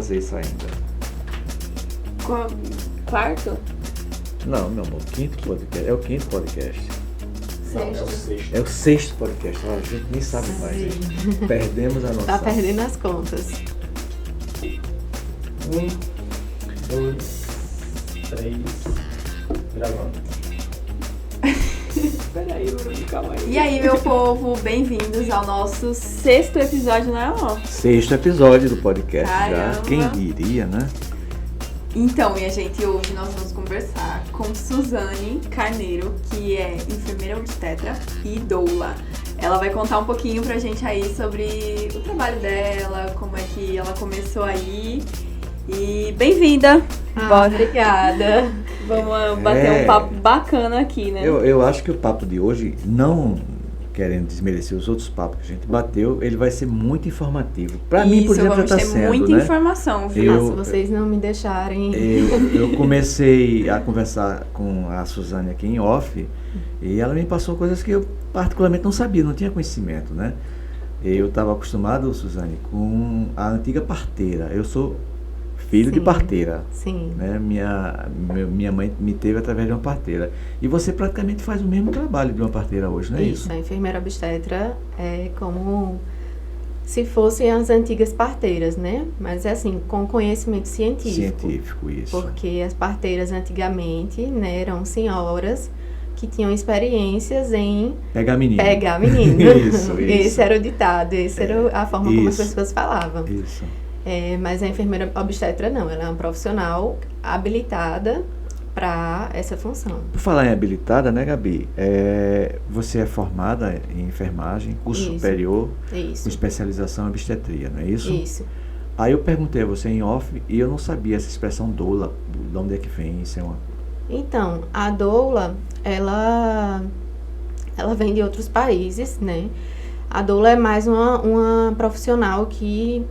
fazer isso ainda. Quarto? Não, meu amor, quinto podcast. É o quinto podcast. Sexto. É o sexto podcast. A gente nem sabe mais. Perdemos a noção. Tá perdendo as contas. 1, 2, 3, gravando. Peraí, Bruno, calma aí. E aí, meu povo, bem-vindos ao nosso sexto episódio, não é, amor? Sexto episódio do podcast. Caramba. Já. Quem diria, né? Então, minha gente, hoje nós vamos conversar com Suzane Carneiro, que é enfermeira obstetra e doula. Ela vai contar um pouquinho pra gente aí sobre o trabalho dela, como é que ela começou aí. E bem-vinda! Bora. Obrigada. Vamos bater um papo bacana aqui, né? Eu acho que o papo de hoje, não querendo desmerecer os outros papos que a gente bateu, ele vai ser muito informativo. Pra mim, por exemplo, já tá sendo, né? Muita informação, viu? Se vocês não me deixarem... Eu comecei a conversar com a Suzane aqui em off e ela me passou coisas que eu particularmente não sabia, não tinha conhecimento, né? Eu estava acostumado, Suzane, com a antiga parteira. Eu sou filho de parteira. Sim. Né? Minha mãe me teve através de uma parteira. E você praticamente faz o mesmo trabalho de uma parteira hoje, não é isso? A enfermeira obstetra é como se fossem as antigas parteiras, né? Mas é assim, com conhecimento científico. Científico, isso. Porque as parteiras antigamente, né, eram senhoras que tinham experiências em pegar menino. Isso. Esse era o ditado, era a forma como as Isso. pessoas falavam. Isso. Mas a enfermeira obstetra não, ela é uma profissional habilitada para essa função. Por falar em habilitada, né, Gabi? Você é formada em enfermagem, curso superior, Isso. com especialização em obstetria, não é isso? Isso. Aí eu perguntei a você em off e eu não sabia essa expressão doula, de onde é que vem, isso é uma... Então, a doula, ela vem de outros países, né? A doula é mais uma profissional que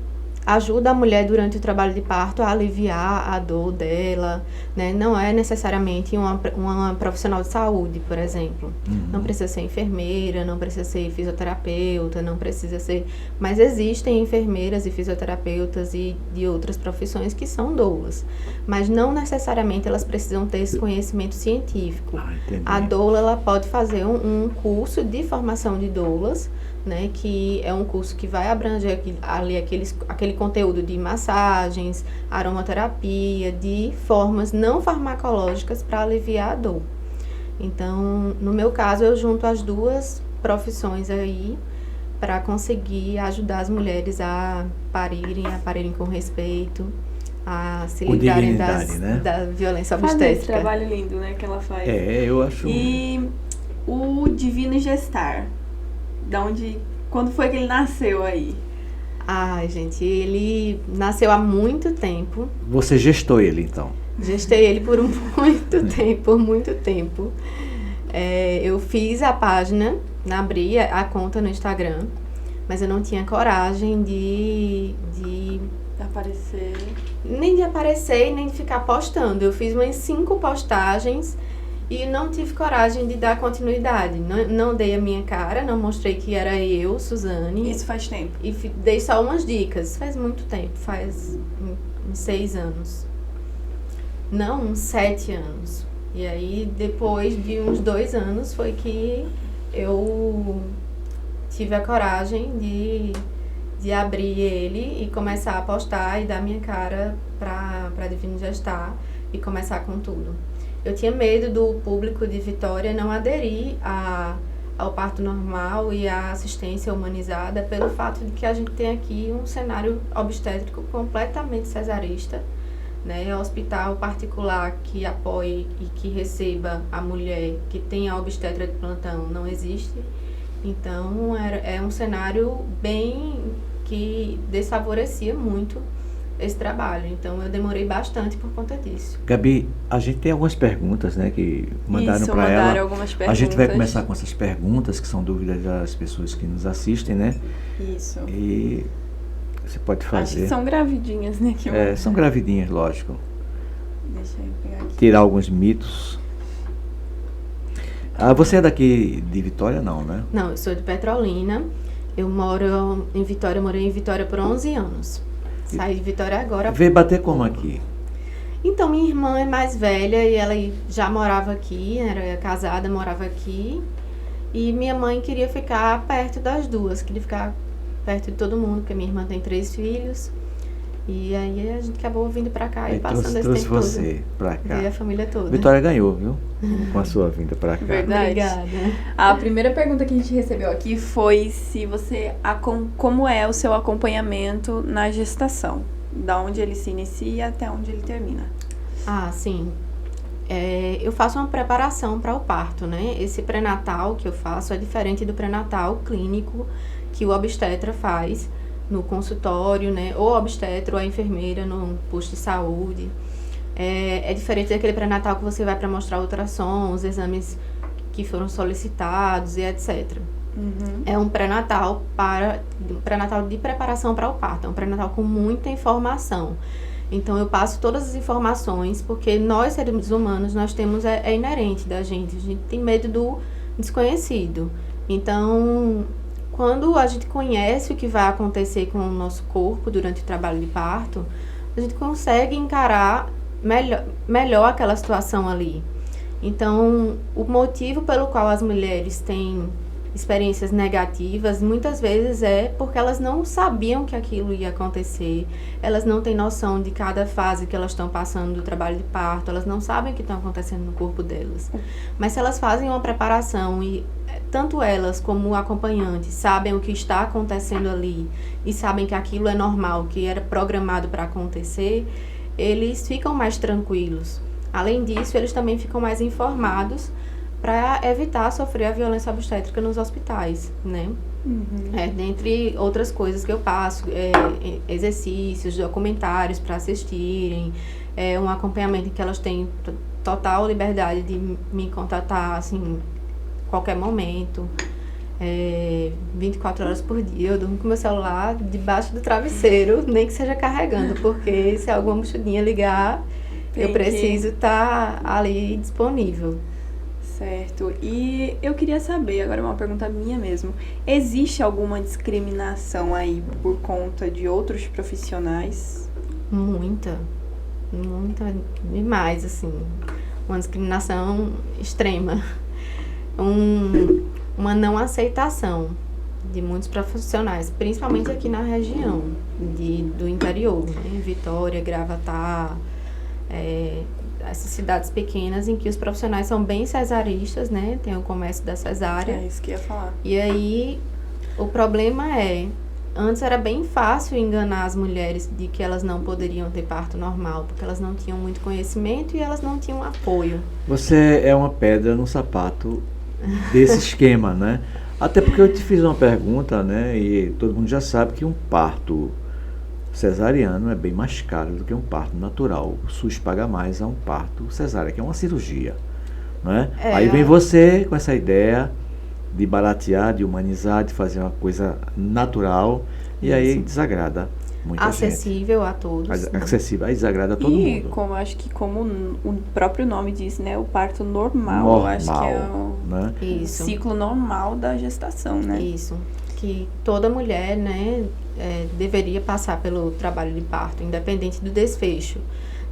ajuda a mulher durante o trabalho de parto a aliviar a dor dela, né? Não é necessariamente uma profissional de saúde, por exemplo. Não precisa ser enfermeira, não precisa ser fisioterapeuta, não precisa ser... Mas existem enfermeiras e fisioterapeutas e de outras profissões que são doulas. Mas não necessariamente elas precisam ter esse conhecimento científico. Entendi. A doula, ela pode fazer um curso de formação de doulas, né, que é um curso que vai abranger aquele conteúdo de massagens, aromaterapia, de formas não farmacológicas para aliviar a dor. Então, no meu caso, eu junto as duas profissões aí para conseguir ajudar as mulheres a parirem com respeito, a se livrarem da violência Fazer esse obstétrica. trabalho lindo, né, que ela faz. Eu acho... E o Divino Gestar, quando foi que ele nasceu aí? Ai, gente, ele nasceu há muito tempo. Você gestou ele, então? Gestei ele por muito tempo. Eu fiz a página, abri a conta no Instagram, mas eu não tinha coragem de aparecer. Nem de aparecer e nem de ficar postando. Eu fiz umas 5 postagens e não tive coragem de dar continuidade. Não dei a minha cara, não mostrei que era eu, Suzane. Isso faz tempo? E dei só umas dicas. Faz muito tempo, faz uns 6 anos. Não, uns 7 anos. E aí, depois de uns 2 anos, foi que eu tive a coragem de abrir ele e começar a postar e dar minha cara pra Divino Gestar e começar com tudo. Eu tinha medo do público de Vitória não aderir ao parto normal e à assistência humanizada pelo fato de que a gente tem aqui um cenário obstétrico completamente cesarista, né? Hospital particular que apoie e que receba a mulher que tem a obstetra de plantão não existe. Então, é um cenário bem que desfavorecia muito esse trabalho. Então, eu demorei bastante por conta disso. Gabi, a gente tem algumas perguntas, né, que mandaram para ela. Algumas perguntas. A gente vai começar com essas perguntas, que são dúvidas das pessoas que nos assistem, né? Isso. E você pode fazer. Acho que são gravidinhas, né? São gravidinhas, lógico. Deixa eu pegar aqui. Tirar alguns mitos. Você é daqui de Vitória, não, né? Não, eu sou de Petrolina. Eu moro em Vitória, morei em Vitória por 11 anos. Saí de Vitória agora. Veio bater como aqui? Então, minha irmã é mais velha e ela já morava aqui, era casada, morava aqui. E minha mãe queria ficar perto das duas, queria ficar perto de todo mundo, porque minha irmã tem 3 filhos. E aí a gente acabou vindo pra cá e passando esse trouxe tempo todo. você pra cá. E a família toda. Vitória ganhou, viu? Com a sua vinda pra cá. Verdade. Obrigada. A primeira pergunta que a gente recebeu aqui foi se você como é o seu acompanhamento na gestação, da onde ele se inicia até onde ele termina. Ah, sim. Eu faço uma preparação para o parto, né? Esse pré-natal que eu faço é diferente do pré-natal clínico que o obstetra faz no consultório, né? Ou o obstetra ou a enfermeira no posto de saúde. É diferente daquele pré-natal que você vai para mostrar ultrassom, os exames que foram solicitados e etc. Uhum. É um pré-natal de preparação para o parto. É um pré-natal com muita informação. Então, eu passo todas as informações, porque nós, seres humanos, nós temos, é inerente da gente. A gente tem medo do desconhecido. Então, quando a gente conhece o que vai acontecer com o nosso corpo durante o trabalho de parto, a gente consegue encarar melhor aquela situação ali. Então, o motivo pelo qual as mulheres têm experiências negativas, muitas vezes é porque elas não sabiam que aquilo ia acontecer, elas não têm noção de cada fase que elas estão passando do trabalho de parto, elas não sabem o que está acontecendo no corpo delas. Mas se elas fazem uma preparação e tanto elas como o acompanhante sabem o que está acontecendo ali e sabem que aquilo é normal, que era programado para acontecer, eles ficam mais tranquilos. Além disso, eles também ficam mais informados para evitar sofrer a violência obstétrica nos hospitais, né? Uhum. Dentre outras coisas que eu passo, exercícios, documentários para assistirem, um acompanhamento em que elas têm total liberdade de me contatar, assim, qualquer momento, 24 horas por dia. Eu durmo com meu celular debaixo do travesseiro, nem que seja carregando, porque se alguma buchudinha ligar, eu preciso estar ali disponível. Certo. E eu queria saber, agora uma pergunta minha mesmo, existe alguma discriminação aí por conta de outros profissionais? Muita, demais, assim. Uma discriminação extrema. Uma não aceitação de muitos profissionais, principalmente aqui na região do interior, né? Vitória, Gravatá, essas cidades pequenas em que os profissionais são bem cesaristas, né? Tem o comércio da cesárea. É isso que eu ia falar. E aí, o problema antes era bem fácil enganar as mulheres de que elas não poderiam ter parto normal, porque elas não tinham muito conhecimento e elas não tinham apoio. Você é uma pedra no sapato desse esquema, né? Até porque eu te fiz uma pergunta, né? E todo mundo já sabe que um parto cesariano é bem mais caro do que um parto natural. O SUS paga mais a um parto cesárea, que é uma cirurgia, né? Aí vem você com essa ideia de baratear, de humanizar, de fazer uma coisa natural. E aí desagrada muita acessível gente. A todos. Acessível, aí desagrada a todo mundo. E como acho que como o próprio nome diz, né? O parto normal. Acho que é né? Isso. Ciclo normal da gestação, né? Isso. Que toda mulher, né, deveria passar pelo trabalho de parto, independente do desfecho.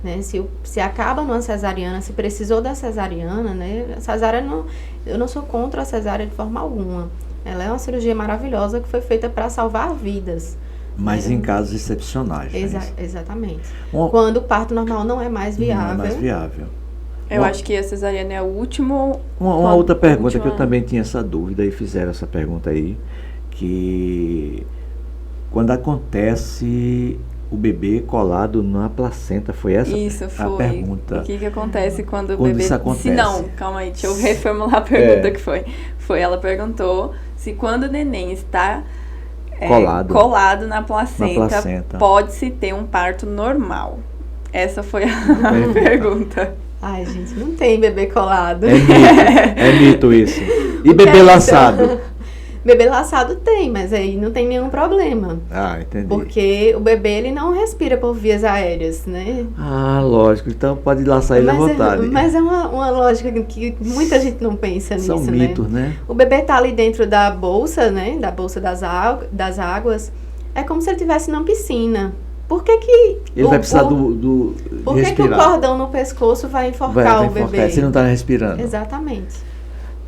Né? Se acaba numa cesariana, se precisou da cesariana, né? A cesárea eu não sou contra a cesárea de forma alguma. Ela é uma cirurgia maravilhosa que foi feita para salvar vidas. Mas em casos excepcionais. Exatamente. Quando o parto normal não é mais viável. Não é mais viável. Eu acho que a cesariana é o último... Uma outra pergunta que eu também tinha essa dúvida, e fizeram essa pergunta aí, que quando acontece o bebê colado na placenta, foi essa a pergunta? O que acontece quando o quando bebê... Isso acontece? Se não, calma aí, deixa eu reformular a pergunta que foi. Ela perguntou se quando o neném está colado na placenta, pode-se ter um parto normal. Essa foi a pergunta. Ai, gente, não tem bebê colado. É mito isso. E bebê laçado? Bebê laçado tem, mas aí não tem nenhum problema. Ah, entendi. Porque o bebê, ele não respira por vias aéreas, né? Ah, lógico. Então pode laçar ele à vontade. Mas é uma lógica que muita gente não pensa nisso, São mitos, né? O bebê tá ali dentro da bolsa, né? Da bolsa das águas. É como se ele estivesse numa piscina. Por que que Ele vai precisar do por que que o respirar. cordão no pescoço vai enforcar Vai o enforcar, bebê? você não está respirando. Exatamente.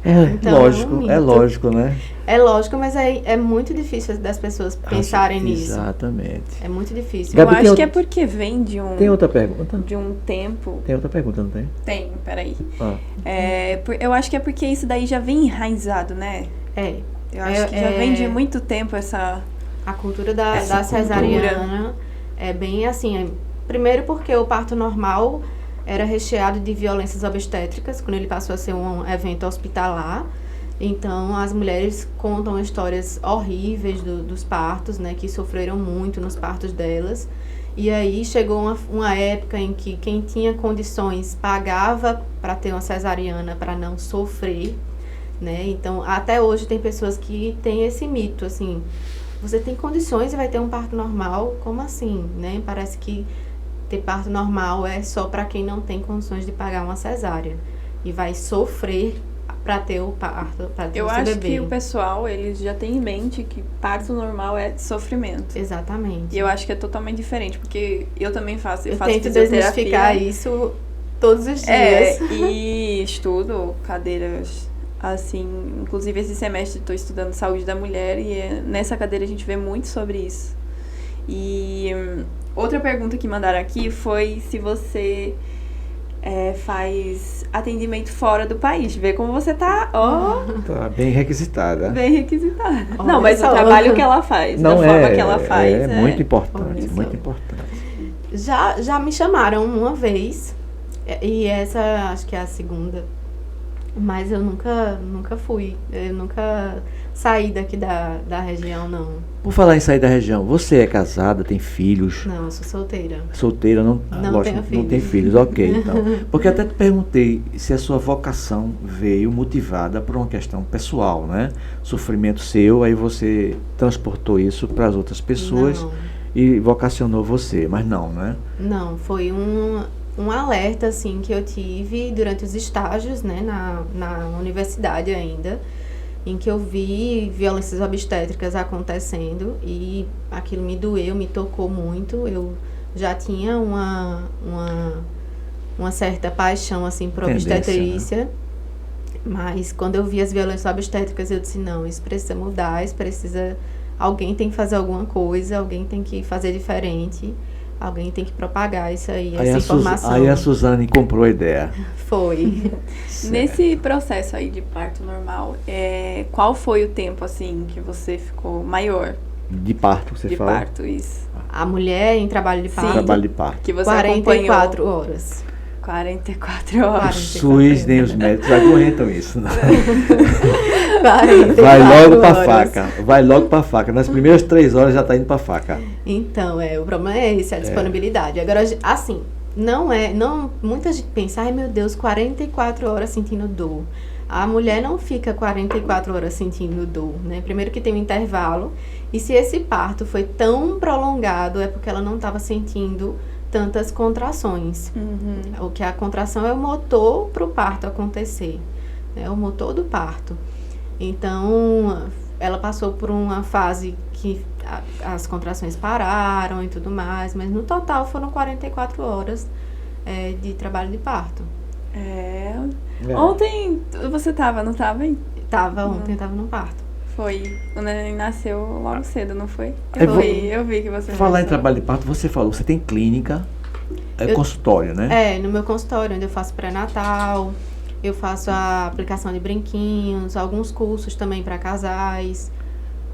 É Então, lógico, é um é mito. lógico, né? É lógico, mas é muito difícil das pessoas pensarem nisso. Exatamente. É muito difícil. Gabi, Eu tem acho outra- que é porque vem Tem outra pergunta? de um tempo. Tem outra pergunta, não tem? Tem, peraí. Ah. Eu acho que é porque isso daí já vem enraizado, né? É. Eu acho que já vem de muito tempo essa. A cultura da Essa cesariana é bem assim. Primeiro porque o parto normal era recheado de violências obstétricas, quando ele passou a ser um evento hospitalar. Então, as mulheres contam histórias horríveis dos partos, né? Que sofreram muito nos partos delas. E aí chegou uma época em que quem tinha condições pagava para ter uma cesariana para não sofrer, né? Então, até hoje tem pessoas que têm esse mito, assim, você tem condições e vai ter um parto normal? Como assim, né? Parece que ter parto normal é só para quem não tem condições de pagar uma cesárea e vai sofrer para ter o parto, para ter Eu o seu acho bebê. que o pessoal, eles já tem em mente que parto normal é sofrimento. Exatamente. E eu acho que é totalmente diferente, porque eu também faço Eu faço tento fisioterapia. desmistificar isso todos os dias. E estudo cadeiras assim, inclusive esse semestre estou estudando saúde da mulher e nessa cadeira a gente vê muito sobre isso. E outra pergunta que mandaram aqui foi se você faz atendimento fora do país. Vê como você tá, Tá bem requisitada. bem requisitada. Olha Não, mas só. o trabalho que ela faz, da forma que ela faz. É muito importante, Isso. muito importante. Já me chamaram uma vez, e essa acho que é a segunda, mas eu nunca fui, eu nunca saí daqui da região, não. Por falar em sair da região, você é casada, tem filhos, Não, eu sou solteira. solteira, não, Não lógico, tenho não tem filhos, ok, então. Porque até te perguntei se a sua vocação veio motivada por uma questão pessoal, né? Sofrimento seu, aí você transportou isso para as outras pessoas Não. e vocacionou você, mas não, né? Não, foi um alerta, assim, que eu tive durante os estágios, né, na universidade ainda, em que eu vi violências obstétricas acontecendo e aquilo me doeu, me tocou muito. Eu já tinha uma certa paixão, assim, por Tendência, obstetrícia, mas quando eu vi as violências obstétricas, eu disse, não, isso precisa mudar, isso precisa... Alguém tem que fazer alguma coisa, alguém tem que fazer diferente, alguém tem que propagar isso aí, essa informação. Aí a Suzane comprou a ideia. Foi. Nesse processo aí de parto normal, qual foi o tempo, assim, que você ficou maior De parto, você de fala? parto, isso? A mulher em trabalho de parto, Trabalho de parto. Que você 44 acompanhou horas. 44 horas. SUS nem os médicos aguentam isso, né? 44 Vai logo pra horas. faca. Vai logo pra faca. Nas primeiras 3 horas já tá indo pra faca. Então, o problema é esse, a disponibilidade. Agora, assim, não, muita gente pensa, ai meu Deus, 44 horas sentindo dor. A mulher não fica 44 horas sentindo dor, né? Primeiro que tem um intervalo, e se esse parto foi tão prolongado, é porque ela não estava sentindo tantas contrações. O que a contração é o motor para o parto acontecer, né? O motor do parto. Então, ela passou por uma fase que as contrações pararam e tudo mais, mas no total foram 44 horas de trabalho de parto. Ontem você não tava, hein? Ontem eu tava no parto. Foi. O neném nasceu logo cedo, não foi? Foi. Eu vi que você Falar em nasceu. trabalho de parto, você falou, você tem clínica, consultório, né? No meu consultório, onde eu faço pré-natal, eu faço a aplicação de brinquinhos, alguns cursos também para casais.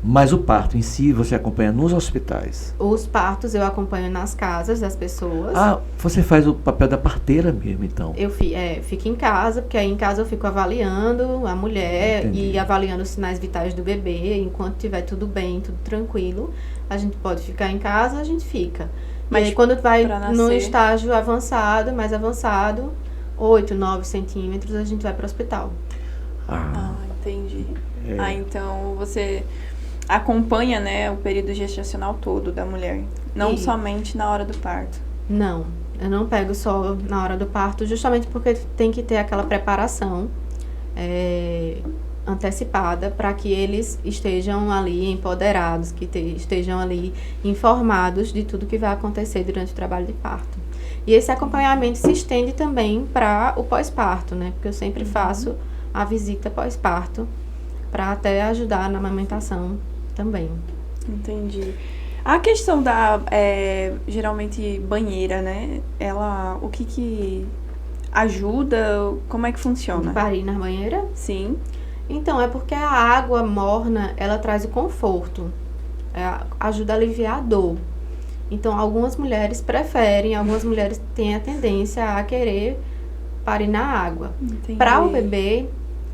Mas o parto em si, você acompanha nos hospitais. Os partos eu acompanho nas casas das pessoas. Ah, você faz o papel da parteira mesmo, então. Eu fico em casa, porque aí em casa eu fico avaliando a mulher. Entendi. E avaliando os sinais vitais do bebê. Enquanto tiver tudo bem, tudo tranquilo, a gente pode ficar em casa, a gente fica. Mas Mas aí, quando vai pra no nascer? estágio avançado, mais avançado, 8, 9 centímetros, a gente vai para o hospital. Ah, entendi. Então você acompanha, né, o período gestacional todo da mulher. Não Isso. somente na hora do parto. Não, eu não pego só na hora do parto, justamente porque tem que ter aquela preparação antecipada para que eles estejam ali empoderados, que estejam ali informados de tudo que vai acontecer durante o trabalho de parto. E esse acompanhamento se estende também para o pós-parto, né? Porque eu sempre faço a visita pós-parto para até ajudar na amamentação também. Entendi. A questão da, geralmente, banheira, né? O que ajuda? Como é que funciona? Parir na banheira? Sim. Então, é porque a água morna, ela traz o conforto, ajuda a aliviar a dor. Então, algumas mulheres preferem, algumas mulheres têm a tendência a querer parir na água. Para o bebê,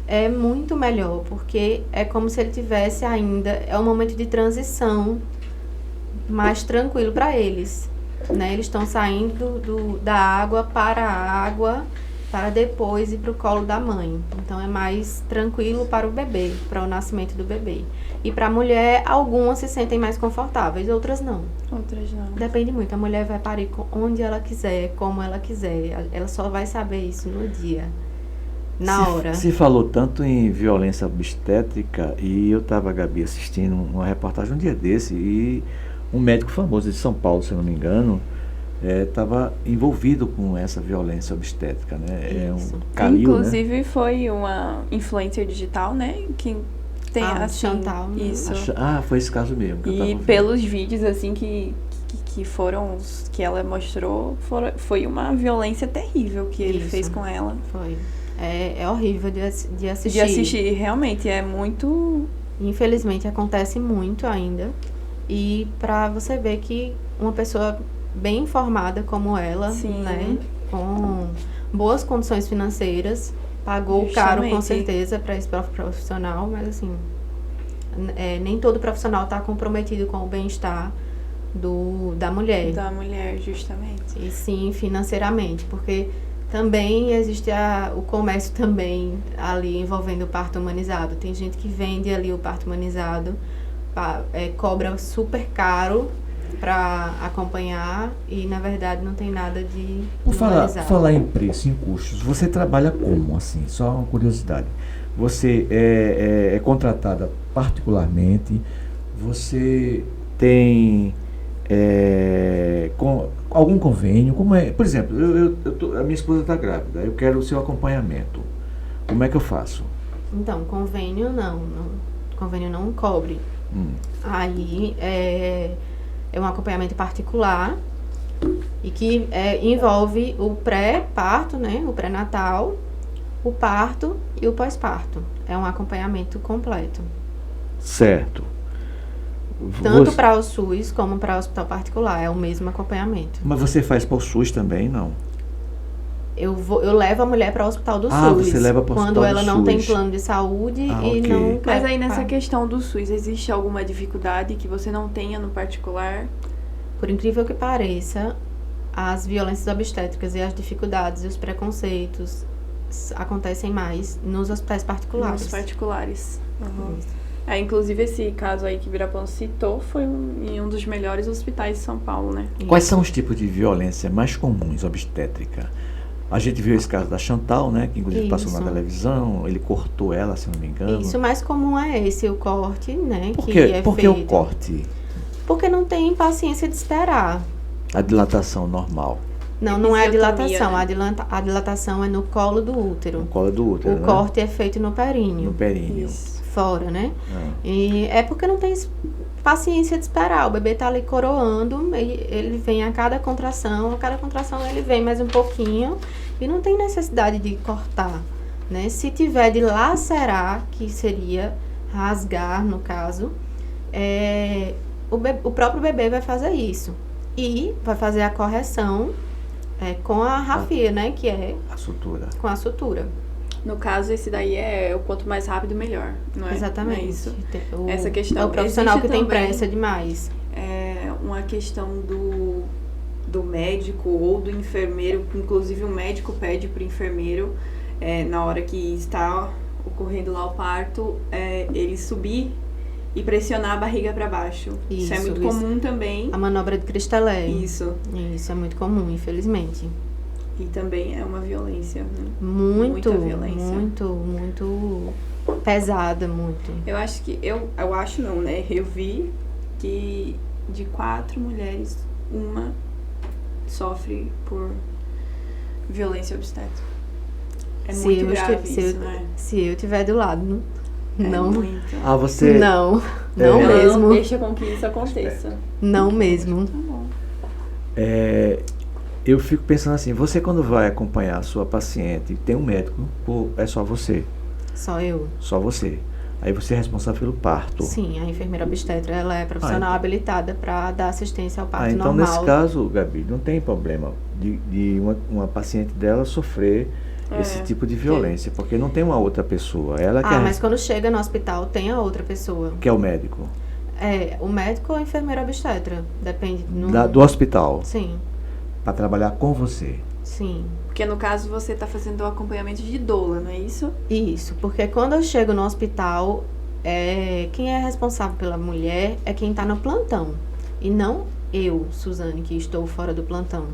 é muito melhor, porque é como se ele tivesse ainda, é um momento de transição mais tranquilo para eles, né? Eles estão saindo da água para a água, para depois ir para o colo da mãe. Então, é mais tranquilo para o bebê, para o nascimento do bebê. E para a mulher, algumas se sentem mais confortáveis, outras não. Outras não. Depende muito. A mulher vai parir onde ela quiser, como ela quiser. Ela só vai saber isso no dia, na hora. Se falou tanto em violência obstétrica, e eu estava, Gabi, assistindo uma reportagem um dia desse, e um médico famoso de São Paulo, se eu não me engano, estava envolvido com essa violência obstétrica, né? Calil, inclusive, né? Foi uma influencer digital, né? Que tem assim, Chantal, né? Isso. Foi esse caso mesmo. Que E pelos vídeos, assim, que ela mostrou, foi uma violência terrível que ele fez com ela. Foi. É horrível de assistir. De assistir, realmente, é muito... Infelizmente, acontece muito ainda. E para você ver que uma pessoa bem informada como ela, Sim. né, com boas condições financeiras, pagou caro com certeza para esse profissional, mas assim, nem todo profissional está comprometido com o bem-estar da mulher. Da mulher, justamente. E sim, financeiramente, porque também existe o comércio também ali envolvendo o parto humanizado. Tem gente que vende ali o parto humanizado, cobra super caro para acompanhar e na verdade não tem nada de humanizado. Falar em preço, em custos, você trabalha como, assim, só uma curiosidade, você é contratada particularmente, você tem algum convênio, como é, por exemplo, a minha esposa está grávida, eu quero o seu acompanhamento, como é que eu faço? Então, convênio convênio não cobre. Aí é um acompanhamento particular e que envolve o pré-parto, né? O pré-natal, o parto e o pós-parto. É um acompanhamento completo. Certo. Tanto para o SUS como para o hospital particular. É o mesmo acompanhamento. Mas você faz para o SUS também, não? Eu levo a mulher para o hospital do SUS. Você leva para o hospital quando ela do não SUS. tem plano de saúde e ok. não... Mas aí nessa questão do SUS, existe alguma dificuldade que você não tenha no particular? Por incrível que pareça, as violências obstétricas e as dificuldades e os preconceitos acontecem mais nos hospitais particulares. Nos particulares. Inclusive esse caso aí que o Birapão citou foi em um dos melhores hospitais de São Paulo, né? Quais são os tipos de violência mais comuns obstétrica? A gente viu esse caso da Chantal, né? Que inclusive passou na televisão, ele cortou ela, se não me engano. Isso, o mais comum é esse, o corte, né? Por que o corte? Porque não tem paciência de esperar. A dilatação normal. Não é a dilatação. Né? A dilatação é no colo do útero. No colo do útero, O corte é feito no períneo. No períneo. Isso. Fora, né? E é porque não tem paciência de esperar. O bebê tá ali coroando, ele vem a cada contração ele vem mais um pouquinho e não tem necessidade de cortar, né? Se tiver de lacerar, que seria rasgar, no caso, o próprio bebê vai fazer isso e vai fazer a correção com a rafia, né? Que é a sutura. Com a sutura. No caso, esse daí o quanto mais rápido, melhor, não é? Exatamente. Não é isso. Essa questão. É o profissional existe que tem também, pressa demais. Uma questão do médico ou do enfermeiro, inclusive o médico pede para o enfermeiro, na hora que está ocorrendo lá o parto, ele subir e pressionar a barriga para baixo. Isso é muito comum também. A manobra de Cristalé. Isso é muito comum, infelizmente. E também é uma violência, né? Muita violência. Muito pesada muito. Eu acho que, eu acho não, né? Eu vi que de 4 mulheres, uma sofre por violência obstétrica. É muito grave isso, né? Se eu estiver do lado, não. Muito. Ah, você... Não Ela mesmo. não deixa com que isso aconteça. Não mesmo. Tá bom. Eu fico pensando assim, você quando vai acompanhar a sua paciente, tem um médico, ou é só você? Só eu. Só você. Aí você é responsável pelo parto. Sim, a enfermeira obstetra, ela é profissional habilitada para dar assistência ao parto então normal. nesse caso, Gabi, não tem problema de uma paciente dela sofrer esse tipo de violência, porque não tem uma outra pessoa. Ela Mas quando chega no hospital, tem a outra pessoa. que é o médico. O médico ou a enfermeira obstetra, depende. Do hospital, Sim, para trabalhar com você. sim. Porque no caso você tá fazendo o acompanhamento de doula, não é isso? Isso, porque quando eu chego no hospital, quem é responsável pela mulher é quem está no plantão. E não eu, Suzane, que estou fora do plantão.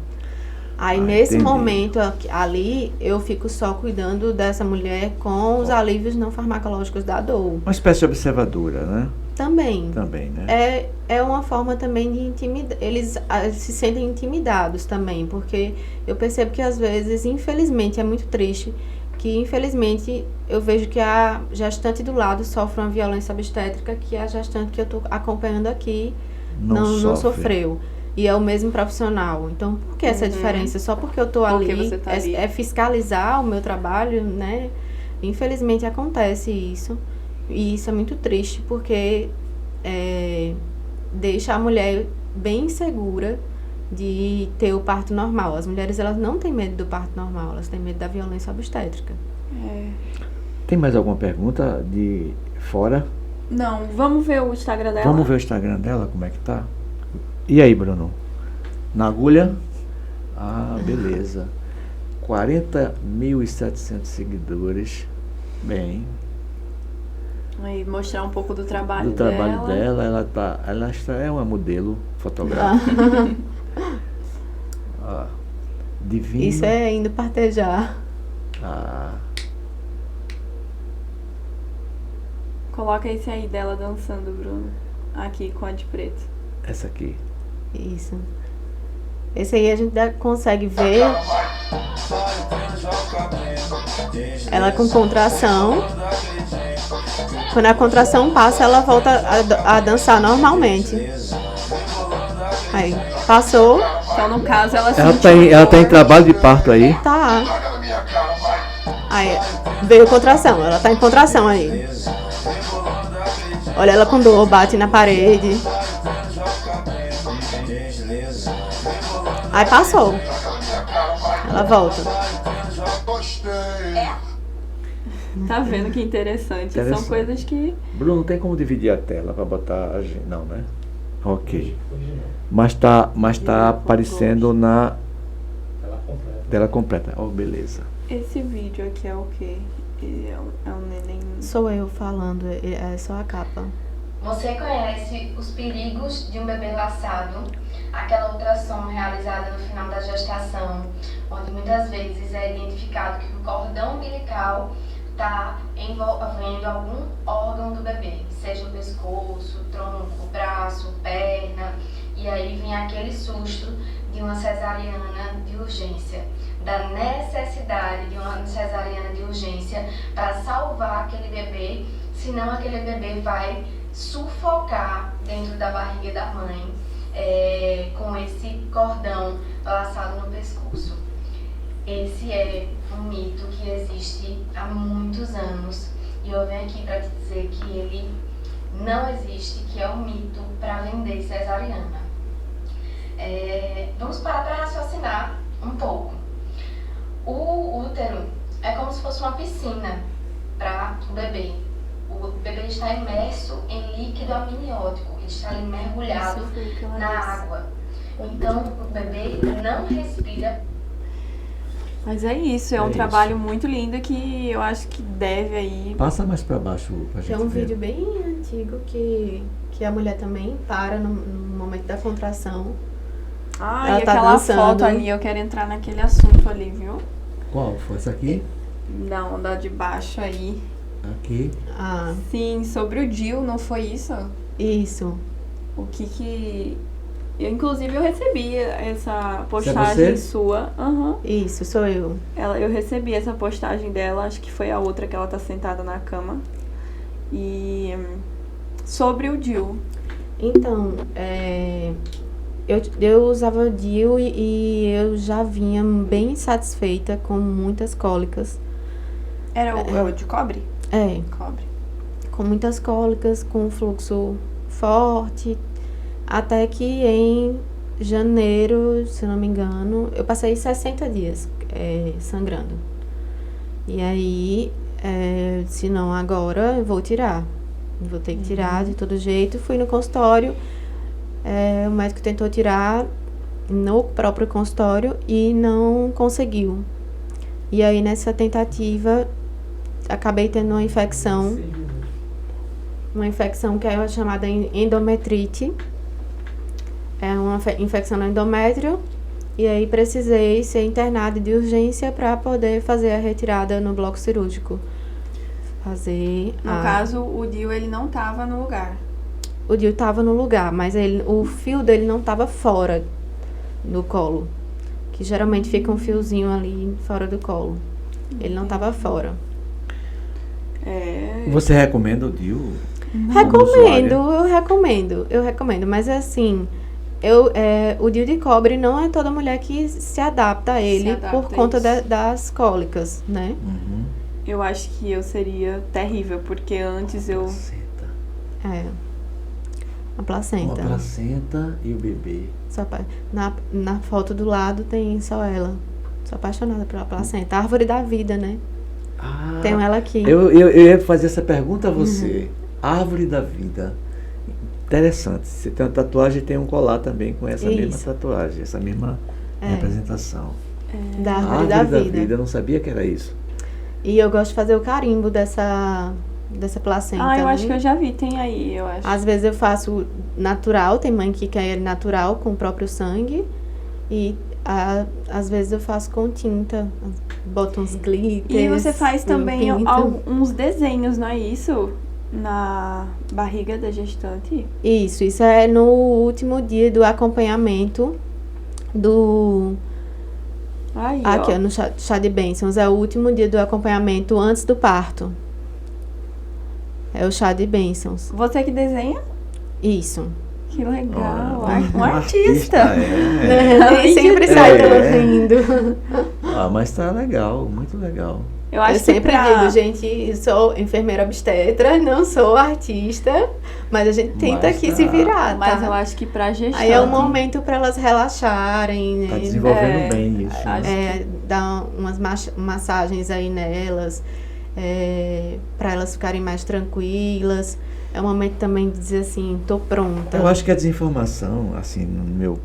Aí nesse entendi. momento ali, eu fico só cuidando dessa mulher com os alívios não farmacológicos da dor. Uma espécie de observadora, né? Também. Também, né? É uma forma também de intimidar. Eles se sentem intimidados também, porque eu percebo que às vezes, infelizmente, é muito triste, que infelizmente eu vejo que a gestante do lado sofre uma violência obstétrica que a gestante que eu estou acompanhando aqui não sofreu. E é o mesmo profissional. Então, por que essa diferença? Só porque eu estou ali, você tá ali. é fiscalizar o meu trabalho, né? Infelizmente acontece isso. E isso é muito triste, porque deixa a mulher bem insegura de ter o parto normal. As mulheres, elas não têm medo do parto normal, elas têm medo da violência obstétrica. Tem mais alguma pergunta de fora? Não, vamos ver o Instagram dela? Vamos ver o Instagram dela, como é que tá? E aí, Bruno? Na agulha? Ah, beleza. 40.700 seguidores. Bem. Aí mostrar um pouco do trabalho Do trabalho dela, ela é uma modelo fotográfica. Divino. Isso é indo partejar. Coloca esse aí dela dançando, Bruno. Aqui com a de preto. Essa aqui. Isso. Esse aí a gente consegue ver ela com contração. Quando a contração passa, ela volta a dançar normalmente. Aí, passou. Então, no caso, ela tá em trabalho de parto aí. Tá. Aí, veio contração. Ela tá em contração aí. Olha ela com dor, bate na parede. Aí passou. Ela volta. Tá vendo que interessante? São coisas que... Bruno, tem como dividir a tela para botar a gente? Não, né? Ok. Mas tá aparecendo na tela completa. Oh, beleza. Esse vídeo aqui é o quê? É um neném... Sou eu falando, é só a capa. Você conhece os perigos de um bebê laçado? Aquela ultrassom realizada no final da gestação, onde muitas vezes é identificado que o cordão umbilical está envolvendo algum órgão do bebê, seja o pescoço, tronco, braço, perna, e aí vem aquele susto de uma cesariana de urgência, da necessidade de uma cesariana de urgência para salvar aquele bebê, senão aquele bebê vai sufocar dentro da barriga da mãe com esse cordão laçado no pescoço. Esse é um mito que existe há muitos anos e eu venho aqui para te dizer que ele não existe, que é um mito para vender cesariana. Vamos parar para raciocinar um pouco. O útero é como se fosse uma piscina para o bebê. O bebê está imerso em líquido amniótico, ele está ali mergulhado na água. Então o bebê não respira. Mas é isso, é um trabalho muito lindo que eu acho que deve aí... Passa mais para baixo pra gente É um ver. vídeo bem antigo que a mulher também para no momento da contração. Ah, e tá aquela dançando. foto ali, eu quero entrar naquele assunto ali, viu? Qual? Foi essa aqui? Não, da de baixo aí. Aqui. Ah, Sim, sobre o DIU, não foi isso? isso. O que... Inclusive, eu recebi essa você? postagem sua. Aham. Isso, sou eu. Eu recebi essa postagem dela, acho que foi a outra que ela tá sentada na cama. E sobre o DIU. Então, eu usava o DIU e eu já vinha bem insatisfeita com muitas cólicas. Era o de cobre? Cobre. Com muitas cólicas, com fluxo forte, até que em janeiro, se não me engano, eu passei 60 dias sangrando. E aí, se não agora, eu vou tirar. Vou ter que tirar de todo jeito. Fui no consultório, o médico tentou tirar no próprio consultório e não conseguiu. E aí, nessa tentativa, acabei tendo uma infecção que é chamada endometrite. É uma infecção no endométrio. E aí precisei ser internada de urgência para poder fazer a retirada no bloco cirúrgico. No caso, o DIU ele não tava no lugar. O DIU estava no lugar, mas o fio dele não estava fora do colo. Que geralmente fica um fiozinho ali fora do colo. Ele não estava fora. Você recomenda o DIU? Eu recomendo, mas assim, o DIU de cobre não é toda mulher que se adapta a ele por conta das cólicas, né? Uhum. Eu acho que eu seria terrível, porque antes eu... A placenta. Uma placenta e o bebê. Na foto do lado tem só ela. Sou apaixonada pela placenta. A árvore da vida, né? Tenho ela aqui. Eu ia fazer essa pergunta a você. Árvore da vida. Interessante. Você tem uma tatuagem e tem um colar também com essa mesma tatuagem, essa mesma representação. Da árvore da vida. Eu não sabia que era isso. E eu gosto de fazer o carimbo dessa placenta. Eu acho que eu já vi, tem aí, eu acho. Às vezes eu faço natural, tem mãe que quer natural com o próprio sangue. E às vezes eu faço com tinta, boto uns glitters. E você faz também uns desenhos, não é isso? Na barriga da gestante? Isso é no último dia do acompanhamento do... Aqui, ó, no chá de bênçãos. É o último dia do acompanhamento antes do parto. É o chá de bênçãos. Você que desenha? Isso. Que legal. Um artista. Nem sempre sai rindo. Mas tá legal, muito legal. Eu sempre digo, gente, sou enfermeira obstetra, não sou artista, mas a gente tenta aqui se virar, tá? Mas eu acho que pra gestante... Aí é um momento pra elas relaxarem, né? Tá desenvolvendo bem isso. Dar umas massagens aí nelas, pra elas ficarem mais tranquilas. É um momento também de dizer assim, tô pronta. Eu acho que a desinformação, assim, no meu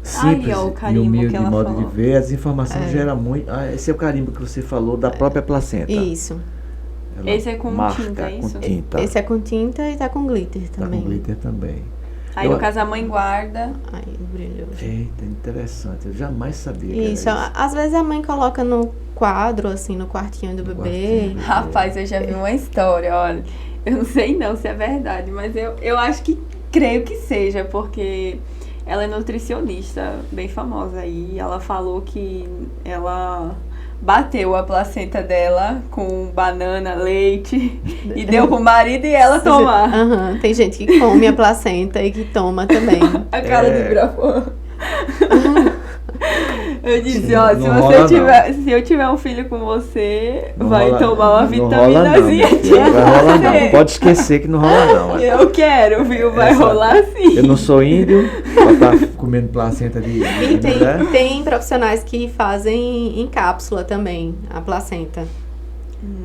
simples e humilde modo de ver, a desinformação gera muito... esse é o carimbo que você falou da própria placenta. Isso. Esse é com tinta, é isso? Com tinta. Esse é com tinta e tá com glitter também. Tá com glitter também. Aí no caso a mãe guarda. Aí brilhou. Eita, interessante. Eu jamais sabia que isso. era isso. Às vezes a mãe coloca no quadro, assim, no quartinho do bebê. Rapaz, eu já vi uma história, olha. Eu não sei não se é verdade, mas eu acho que creio que seja, porque ela é nutricionista bem famosa aí. Ela falou que ela bateu a placenta dela com banana, leite e deu pro marido e ela tomar. Tem gente que come a placenta e que toma também. A cara de grafão. Eu disse, ó, se eu tiver um filho com você, vai tomar uma vitaminazinha de não. Pode esquecer que não rola não. Eu quero, viu? Vai rolar sim. Eu não sou índio, pra estar comendo placenta de mulher. Tem profissionais que fazem em cápsula também, a placenta.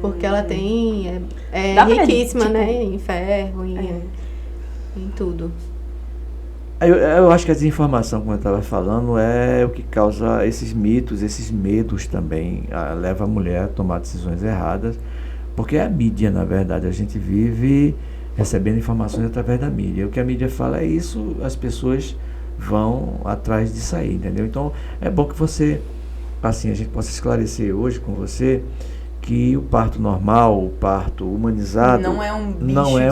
Porque ela tem... É riquíssima, né? Em ferro, em tudo. Eu acho que a desinformação, como eu estava falando, é o que causa esses mitos, esses medos também, leva a mulher a tomar decisões erradas, porque é a mídia, na verdade, a gente vive recebendo informações através da mídia. O que a mídia fala é isso, as pessoas vão atrás disso aí, entendeu? Então, é bom que você, assim, a gente possa esclarecer hoje com você que o parto normal, o parto humanizado, Não é um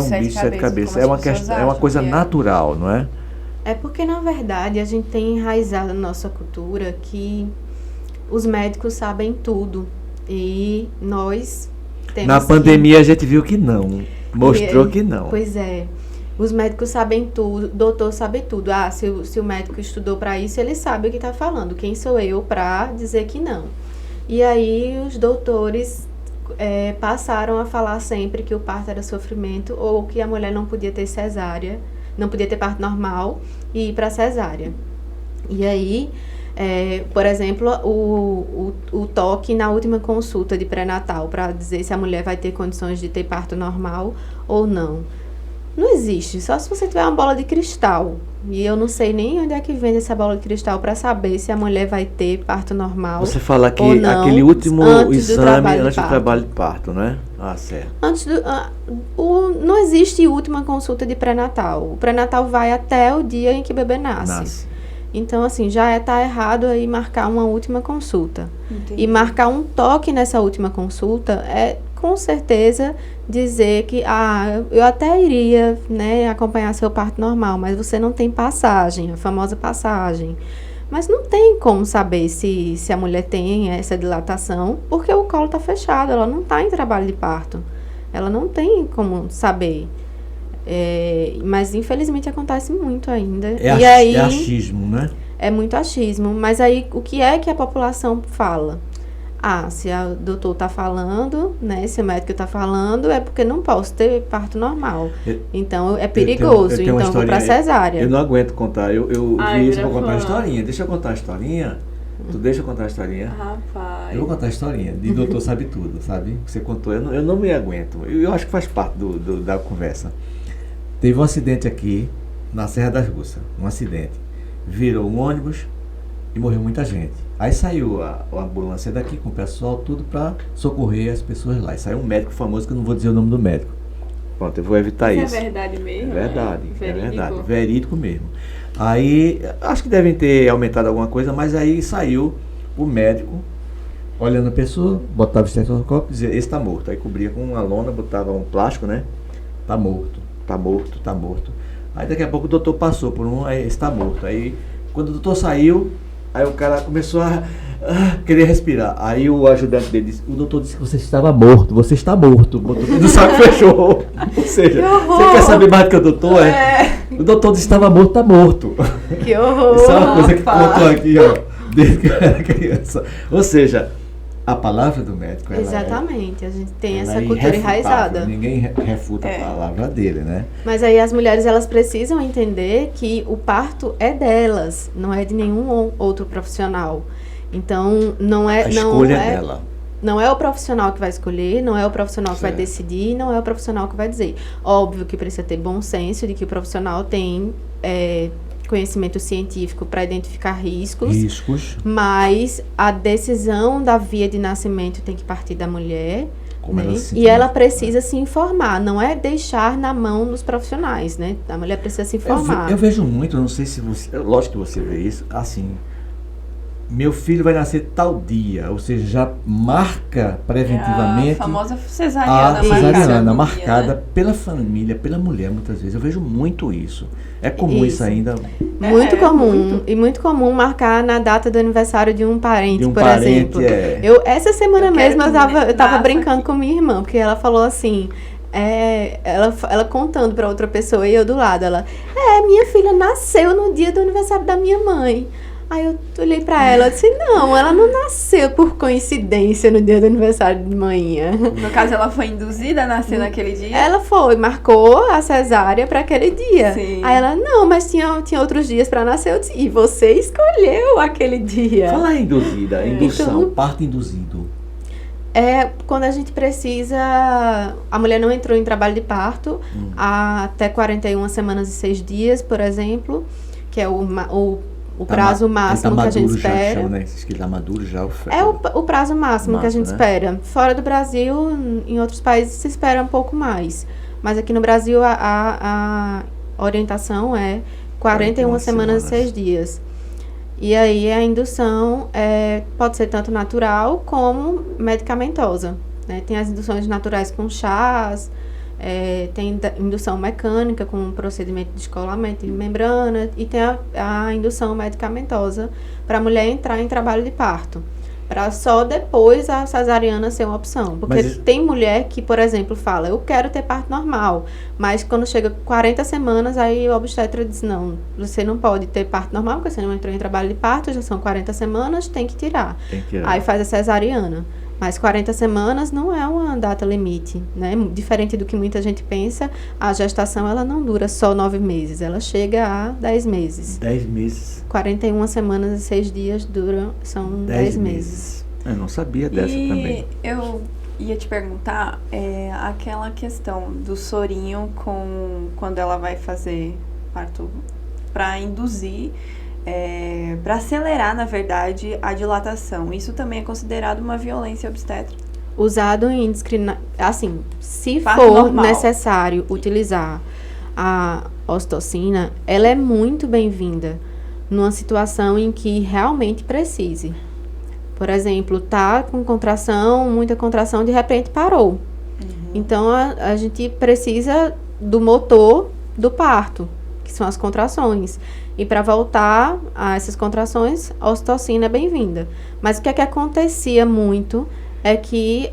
bicho de sete cabeças. como É uma, as pessoas questão, é uma acham coisa que é. natural, não é? É porque, na verdade, a gente tem enraizado na nossa cultura que os médicos sabem tudo. E nós temos Na que- pandemia a gente viu que não. Mostrou que não. Pois é. Os médicos sabem tudo, o doutor sabe tudo. Ah, se o médico estudou para isso, ele sabe o que está falando. Quem sou eu para dizer que não? E aí os doutores passaram a falar sempre que o parto era sofrimento ou que a mulher não podia ter cesárea, não podia ter parto normal e ir para cesárea. E aí, por exemplo, o toque na última consulta de pré-natal para dizer se a mulher vai ter condições de ter parto normal ou não. Não existe, só se você tiver uma bola de cristal. E eu não sei nem onde é que vem essa bola de cristal para saber se a mulher vai ter parto normal. Você fala que ou não, aquele último antes do exame trabalho de antes do parto. trabalho de parto, né? Ah, certo. Não existe última consulta de pré-natal. O pré-natal vai até o dia em que o bebê nasce. Então, assim, já tá errado aí marcar uma última consulta. Entendi. E marcar um toque nessa última consulta é, com certeza, dizer que, eu até iria, né, acompanhar seu parto normal, mas você não tem passagem, a famosa passagem. Mas não tem como saber se a mulher tem essa dilatação, porque o colo tá fechado, ela não tá em trabalho de parto. Ela não tem como saber. Mas infelizmente acontece muito ainda. E aí, É achismo, né? é muito achismo. Mas aí o que é que a população fala? Se o doutor tá falando, né? Se o médico tá falando, é porque não posso ter parto normal. Então é perigoso. eu tenho uma Então eu vou pra historinha- cesárea. Eu não aguento contar. Eu Ai, vi isso, vou vira contar uma fã. historinha. Deixa eu contar a historinha. Tu deixa eu contar a historinha? Rapaz. Eu vou contar a historinha. De doutor sabe tudo, sabe? Você contou, eu não me aguento. Eu acho que faz parte da conversa. Teve um acidente aqui na Serra das Russas. Um acidente. Virou um ônibus e morreu muita gente. Aí saiu a ambulância daqui com o pessoal, tudo para socorrer as pessoas lá. E saiu um médico famoso, que eu não vou dizer o nome do médico. Pronto, eu vou evitar isso. É verdade mesmo? É verdade, Verídico. é verdade. Verídico mesmo. Aí, acho que devem ter aumentado alguma coisa, mas aí saiu o médico, olhando a pessoa, botava o estetoscópio e dizia, esse tá morto. Aí cobria com uma lona, botava um plástico, né? Tá morto, tá morto, tá morto. Aí daqui a pouco o doutor passou por aí esse tá morto. Aí, quando o doutor saiu, aí o cara começou a querer respirar. Aí o ajudante dele disse, o doutor disse que você estava morto, você está morto. Botou no saco e fechou. Ou seja, você quer saber mais do que o doutor? O doutor disse que estava morto, tá morto. Que horror! Isso é uma coisa que rapaz. contou aqui, ó, desde que eu era criança. Ou seja, a palavra do médico, ela Exatamente, a gente tem ela essa é cultura irrefutável. enraizada. Ninguém refuta a palavra dele, né? Mas aí as mulheres, elas precisam entender que o parto é delas, não é de nenhum outro profissional. Então, A escolha é dela. Não é o profissional que vai escolher, não é o profissional que vai Certo. decidir, não é o profissional que vai dizer. Óbvio que precisa ter bom senso de que o profissional tem conhecimento científico para identificar riscos, mas a decisão da via de nascimento tem que partir da mulher, Como né? ela se E ela sente, precisa se informar, não é deixar na mão dos profissionais, né? A mulher precisa se informar. Eu vejo muito, eu não sei se você. Lógico que você vê isso, assim. Meu filho vai nascer tal dia, ou seja, já marca preventivamente A famosa cesariana a cesariana marcada, marcada pela família, pela mulher, muitas vezes. Eu vejo muito isso. É comum isso Isso. ainda. Muito comum. muito. E muito comum marcar na data do aniversário de um parente, De um por parente, exemplo. é. Essa semana Eu quero mesmo que eu tava nasça brincando aqui. com minha irmã, porque ela falou assim, ela contando pra outra pessoa e eu do lado, minha filha nasceu no dia do aniversário da minha mãe. Aí eu olhei pra ela e disse, não, ela não nasceu por coincidência no dia do aniversário de manhã. No caso, ela foi induzida a nascer naquele dia? Ela marcou a cesárea para aquele dia. Sim. Aí ela, não, mas tinha outros dias para nascer. Eu disse, e você escolheu aquele dia. Falar em induzida, indução, Então- parto induzido. É quando a gente precisa... A mulher não entrou em trabalho de parto há até 41 semanas e 6 dias, por exemplo, que é o prazo máximo que a gente Já espera. chama, né? Diz que ele tá maduro já. É o prazo máximo que a gente Massa, né? espera. Fora do Brasil, em outros países se espera um pouco mais. Mas aqui no Brasil a orientação é 41 semanas e 6 dias. E aí a indução pode ser tanto natural como medicamentosa. né? Tem as induções naturais com chás, tem indução mecânica com um procedimento de descolamento de membrana e tem a indução medicamentosa para a mulher entrar em trabalho de parto. Para só depois a cesariana ser uma opção. Porque tem mulher que, por exemplo, fala, eu quero ter parto normal, mas quando chega 40 semanas, aí o obstetra diz, não, você não pode ter parto normal, porque você não entrou em trabalho de parto, já são 40 semanas, tem que tirar. Aí faz a cesariana. Mas 40 semanas não é uma data limite, né? Diferente do que muita gente pensa, a gestação ela não dura só 9 meses, ela chega a 10 meses. 10 meses. 41 semanas e 6 dias são 10 meses. Eu não sabia dessa também. Eu ia te perguntar, aquela questão do sorinho quando ela vai fazer parto para induzir, para acelerar, na verdade, a dilatação. Isso também é considerado uma violência obstétrica? Usado em assim, se parto for normal. necessário utilizar a ocitocina, ela é muito bem-vinda numa situação em que realmente precise. Por exemplo, tá com contração, muita contração, de repente parou. Então, a gente precisa do motor do parto, que são as contrações. E para voltar a essas contrações, a ocitocina é bem-vinda. Mas o que acontecia muito é que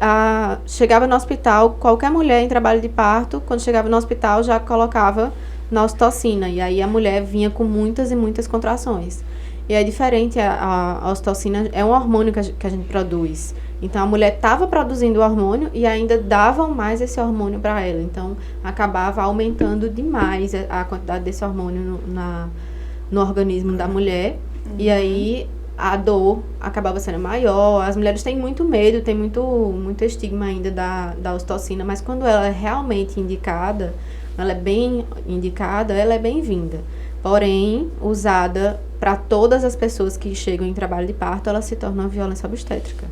chegava no hospital, qualquer mulher em trabalho de parto, quando chegava no hospital, já colocava na ocitocina. E aí a mulher vinha com muitas e muitas contrações. E é diferente, a ocitocina é um hormônio que a gente produz. Então, a mulher estava produzindo o hormônio e ainda davam mais esse hormônio para ela. Então, acabava aumentando demais a quantidade desse hormônio no organismo da mulher. E aí, a dor acabava sendo maior. As mulheres têm muito medo, tem muito estigma ainda da ocitocina. Mas quando ela é realmente indicada, ela é bem indicada, ela é bem-vinda. Porém, usada para todas as pessoas que chegam em trabalho de parto, ela se torna uma violência obstétrica.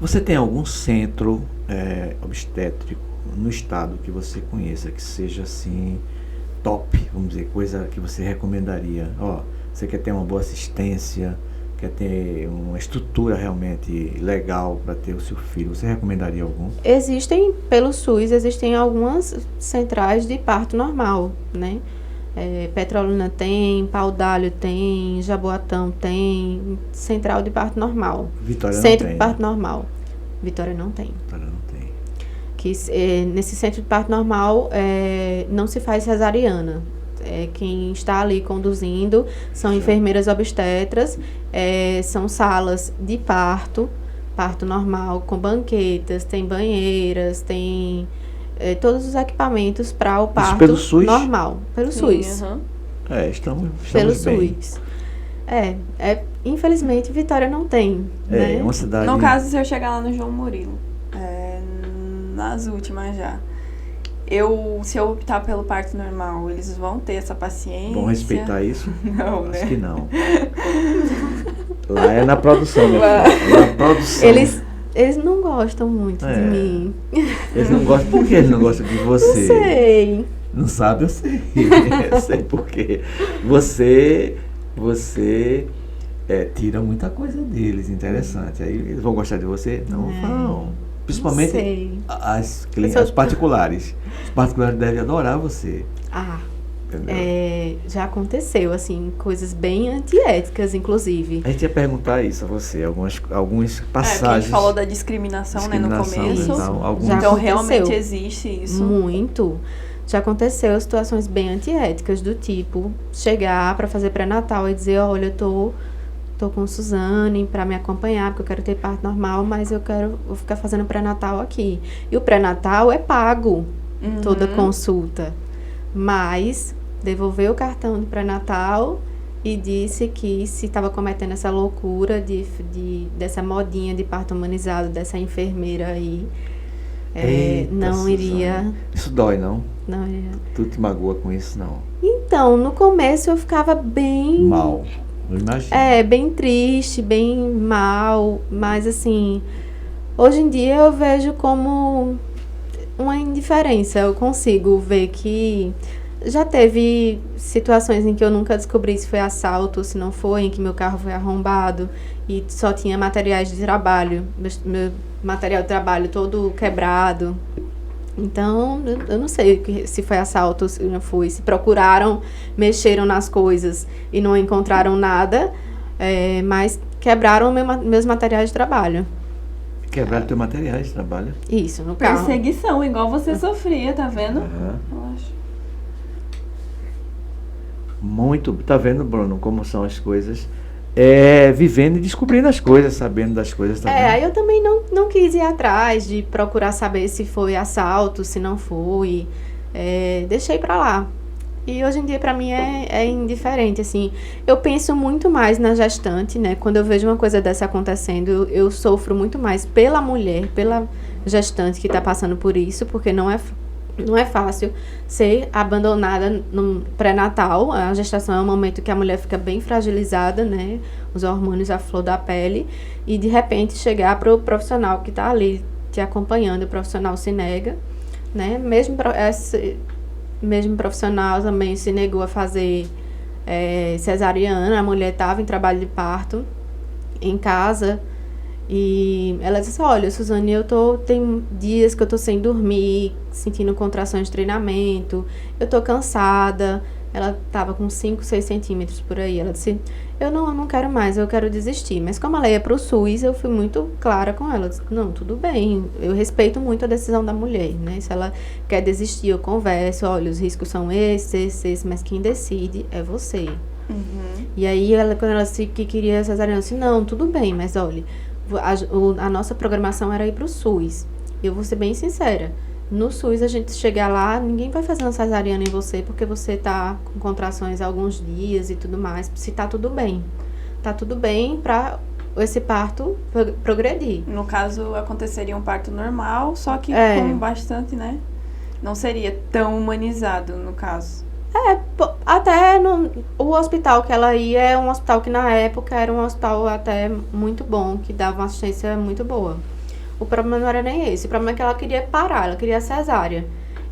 Você tem algum centro obstétrico no estado que você conheça, que seja assim, top, vamos dizer, coisa que você recomendaria? Você quer ter uma boa assistência, quer ter uma estrutura realmente legal para ter o seu filho, você recomendaria algum? Pelo SUS, existem algumas centrais de parto normal, né? Petrolina tem, Pau d'Alho tem, Jaboatão tem, central de parto normal. Vitória Centro não tem, de parto né? normal. Vitória não tem. Vitória não tem. Nesse centro de parto normal não se faz cesariana. Quem está ali conduzindo são enfermeiras obstetras, são salas de parto normal, com banquetas, tem banheiras, tem todos os equipamentos para o parto pelo SUS? normal. Pelo SUS. Uhum. Estamos Pelo bem. SUS. Infelizmente, Vitória não tem. Né? É uma cidade... No caso, se eu chegar lá no João Murilo, nas últimas já, se eu optar pelo parto normal, eles vão ter essa paciência? Vão respeitar isso? Não, né? Acho que não. Lá é na produção, meu filho. Na produção. Eles não gostam muito de mim. Eles não gostam. Por que eles não gostam de você? Não sei. Não sabe? Eu sei. Eu sei por quê. Você tira muita coisa deles, interessante. Aí eles vão gostar de você? Não vão. Principalmente as particulares. Os particulares devem adorar você. Já aconteceu, assim, coisas bem antiéticas, inclusive. A gente ia perguntar isso a você, algumas passagens. A gente falou da discriminação, né, no começo. Então, realmente existe isso. Muito. Já aconteceu situações bem antiéticas, do tipo, chegar para fazer pré-natal e dizer, olha, eu tô com Suzane para me acompanhar, porque eu quero ter parto normal, mas vou ficar fazendo pré-natal aqui. E o pré-natal é pago, toda consulta. Mas devolveu o cartão de pré-natal e disse que se estava cometendo essa loucura dessa modinha de parto humanizado, dessa enfermeira aí, não iria... Isso dói, não? Não iria. Tu te magoa com isso, não? Então, no começo eu ficava bem... mal, eu imagino. Bem triste, bem mal, mas assim, hoje em dia eu vejo como uma indiferença. Eu consigo ver que já teve situações em que eu nunca descobri se foi assalto ou se não foi, em que meu carro foi arrombado. e só tinha materiais de trabalho, meu material de trabalho todo quebrado. Então, eu não sei se foi assalto, se não foi, se procuraram, mexeram nas coisas e não encontraram nada, mas quebraram meus materiais de trabalho. Quebraram teu materiais de trabalho. Isso, no carro. Perseguição, igual você sofria, tá vendo? Aham. Eu acho. Muito, tá vendo, Bruno, como são as coisas? Vivendo e descobrindo as coisas, sabendo das coisas também. Aí eu também não quis ir atrás de procurar saber se foi assalto, se não foi. Deixei pra lá. E hoje em dia pra mim é indiferente, assim. Eu penso muito mais na gestante, né? Quando eu vejo uma coisa dessa acontecendo, eu sofro muito mais pela mulher, pela gestante que tá passando por isso, porque não é fácil ser abandonada no pré-natal. A gestação é um momento que a mulher fica bem fragilizada, né? Os hormônios à flor da pele. E, de repente, chegar para o profissional que está ali te acompanhando, o profissional se nega, né? Mesmo profissional também se negou a fazer cesariana. A mulher estava em trabalho de parto, em casa. E ela disse, olha, Suzane, tem dias que eu tô sem dormir, sentindo contrações de treinamento, eu tô cansada. Ela tava com 5, 6 centímetros por aí. Ela disse, eu não quero mais, eu quero desistir. Mas como ela ia pro SUS, eu fui muito clara com ela. Eu disse, não, tudo bem, eu respeito muito a decisão da mulher, né? Se ela quer desistir, eu converso, olha, os riscos são esses, mas quem decide é você. Uhum. E aí, quando ela disse que queria cesariana, eu disse, não, tudo bem, mas olha, a nossa programação era ir pro SUS. Eu vou ser bem sincera. No SUS, a gente chegar lá, ninguém vai fazer uma cesariana em você porque você tá com contrações há alguns dias e tudo mais. Se tá tudo bem. Tá tudo bem pra esse parto progredir. No caso, aconteceria um parto normal, só que com bastante, né? Não seria tão humanizado, no caso. Até o hospital que ela ia é um hospital que na época era um hospital até muito bom, que dava uma assistência muito boa. O problema não era nem esse, o problema é que ela queria parar, ela queria cesárea.